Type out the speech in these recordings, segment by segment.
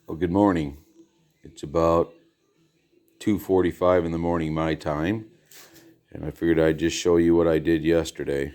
Well, good morning. It's about 2:45 in the morning my time, and I figured I'd just show you what I did yesterday.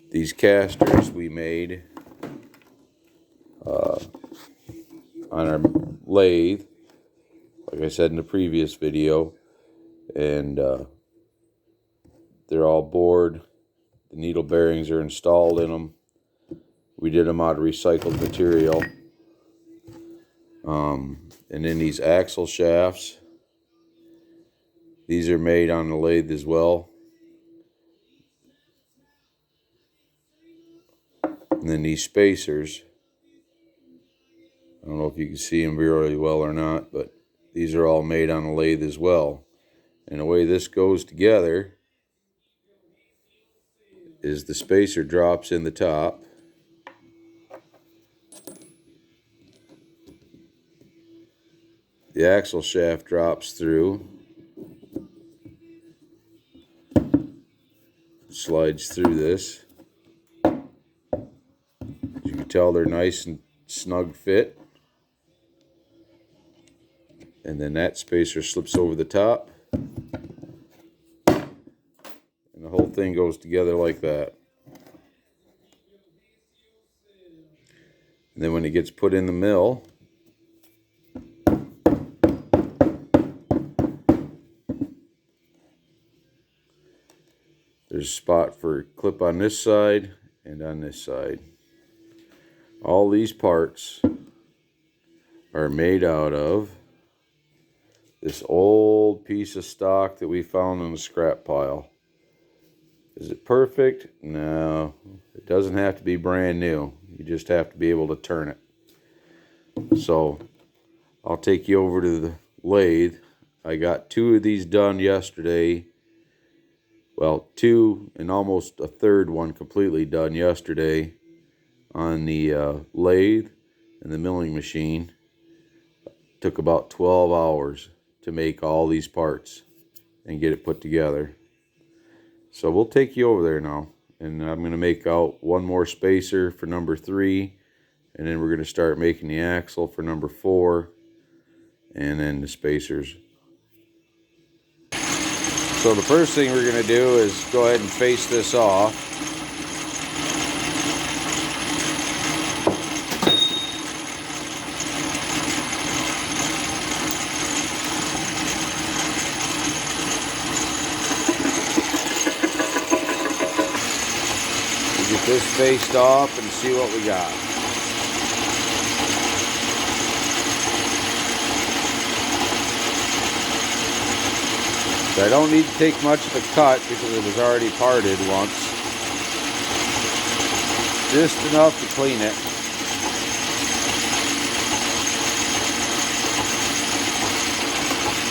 These casters we made on our lathe, like I said in the previous video, and they're all bored. The needle bearings are installed in them. We did them out of recycled material. And then these axle shafts, these are made on the lathe as well. And then these spacers, I don't know if you can see them really well or not, but these are all made on the lathe as well. And the way this goes together is the spacer drops in the top. The axle shaft drops through, slides through this. As you can tell, they're nice and snug fit. And then that spacer slips over the top. And the whole thing goes together like that. And then when it gets put in the mill, there's a spot for a clip on this side and on this side. All these parts are made out of this old piece of stock that we found in the scrap pile. Is it perfect? No. It doesn't have to be brand new. You just have to be able to turn it. So I'll take you over to the lathe. I got 2 of these done yesterday. Well, 2 and almost a third one completely done yesterday on the lathe and the milling machine. Took about 12 hours to make all these parts and get it put together. So we'll take you over there now, and I'm going to make out one more spacer for number 3, and then we're going to start making the axle for number 4, and then the spacers. So the first thing we're going to do is go ahead and face this off. Get this faced off and see what we got. So I don't need to take much of a cut because it was already parted once. Just enough to clean it.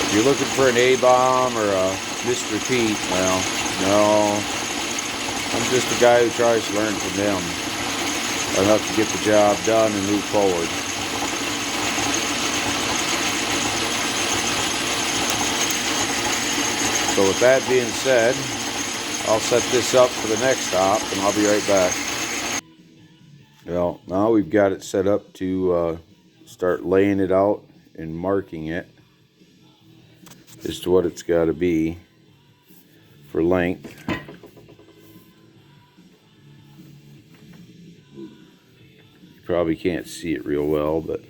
If you're looking for an A-bomb or a Mr. Pete, well, no. I'm just a guy who tries to learn from them enough to get the job done and move forward. So with that being said, I'll set this up for the next stop and I'll be right back. Well, now we've got it set up to start laying it out and marking it as to what it's got to be for length. Probably can't see it real well, but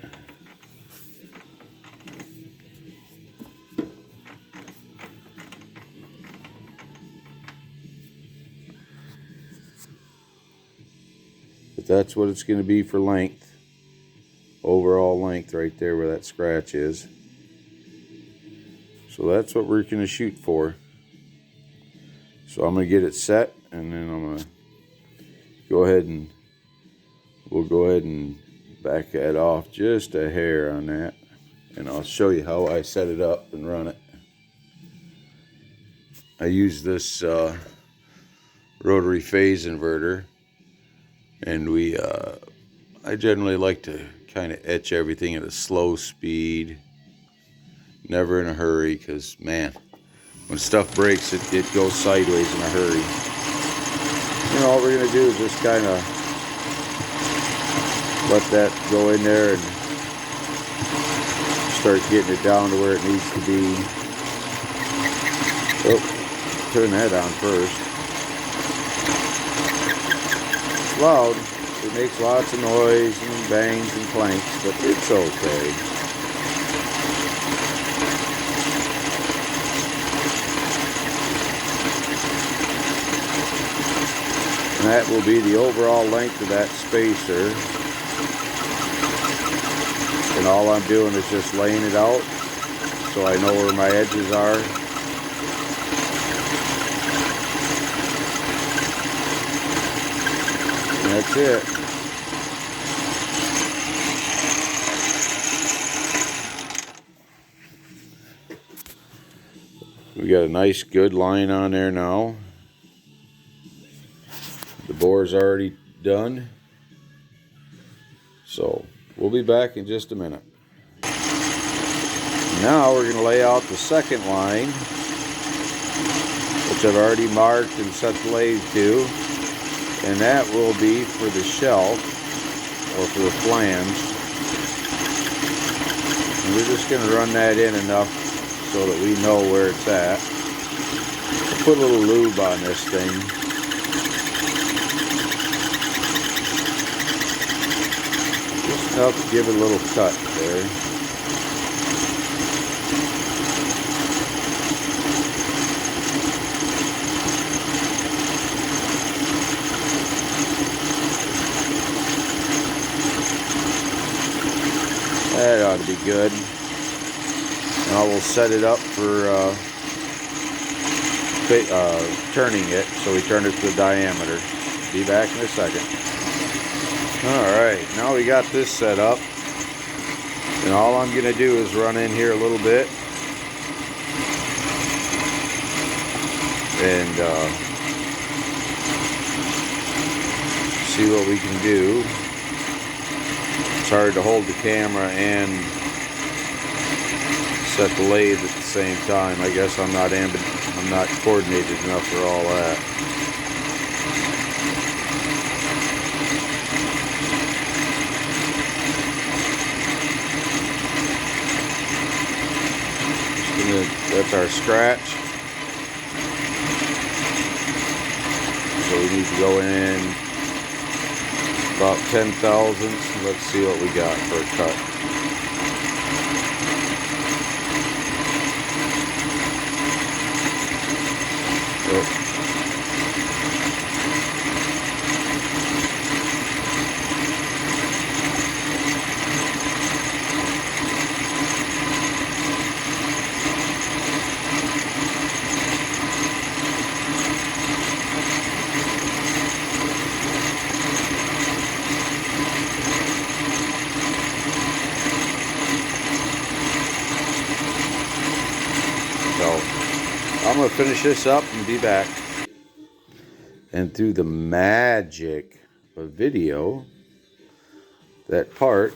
that's what it's going to be for length. Overall length right there where that scratch is. So that's what we're going to shoot for. So I'm going to get it set, and then I'm going to go ahead and we'll go ahead and back that off just a hair on that, and I'll show you how I set it up and run it. I use this rotary phase inverter, and I generally like to kind of etch everything at a slow speed, never in a hurry, because man, when stuff breaks it goes sideways in a hurry. You know, all we're going to do is just kind of let that go in there and start getting it down to where it needs to be. Oh, turn that on first. It's loud. It makes lots of noise and bangs and clanks, but it's okay. And that will be the overall length of that spacer. And all I'm doing is just laying it out so I know where my edges are. And that's it. We got a nice good line on there now. The bore's already done. So we'll be back in just a minute. Now we're going to lay out the second line, which I've already marked and set the lathe to, and that will be for the shelf or for the flange. And we're just going to run that in enough so that we know where it's at. I'll put a little lube on this thing. Just enough to give it a little cut there. That ought to be good. And I will set it up for turning it, so we turn it to the diameter. Be back in a second. Alright, now we got this set up. And all I'm going to do is run in here a little bit. And see what we can do. It's hard to hold the camera and set the lathe at the same time. I guess I'm not coordinated enough for all that. That's our scratch. So we need to go in about 10 thousandths. Let's see what we got for a cut. Oh. I'm going to finish this up and be back. And through the magic of video, that part,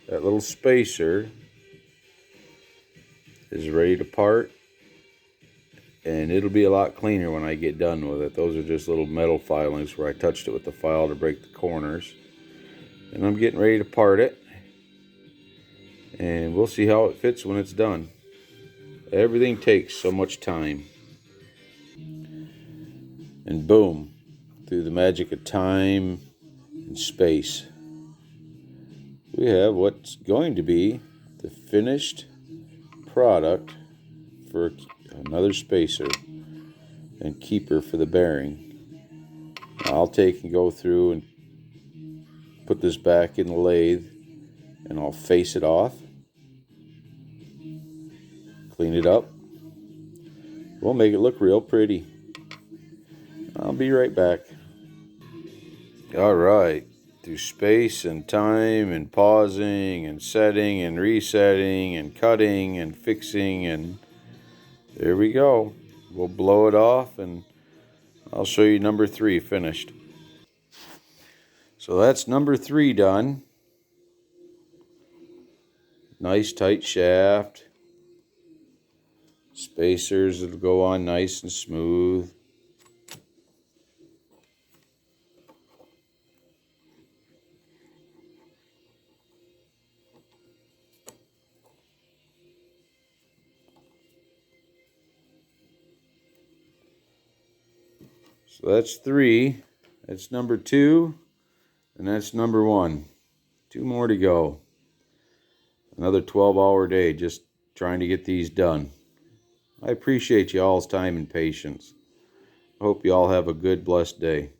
that little spacer, is ready to part. And it'll be a lot cleaner when I get done with it. Those are just little metal filings where I touched it with the file to break the corners. And I'm getting ready to part it. And we'll see how it fits when it's done. Everything takes so much time. And boom, through the magic of time and space, we have what's going to be the finished product for another spacer and keeper for the bearing. I'll take and go through and put this back in the lathe, and I'll face it off, clean it up. We'll make it look real pretty. I'll be right back. Alright, through space and time and pausing and setting and resetting and cutting and fixing, and there we go. We'll blow it off and I'll show you number 3 finished. So that's number 3 done. Nice tight shaft. Spacers that'll go on nice and smooth. So that's 3. That's number 2. And that's number 1. 2 more to go. Another 12-hour day just trying to get these done. I appreciate y'all's time and patience. I hope y'all have a good, blessed day.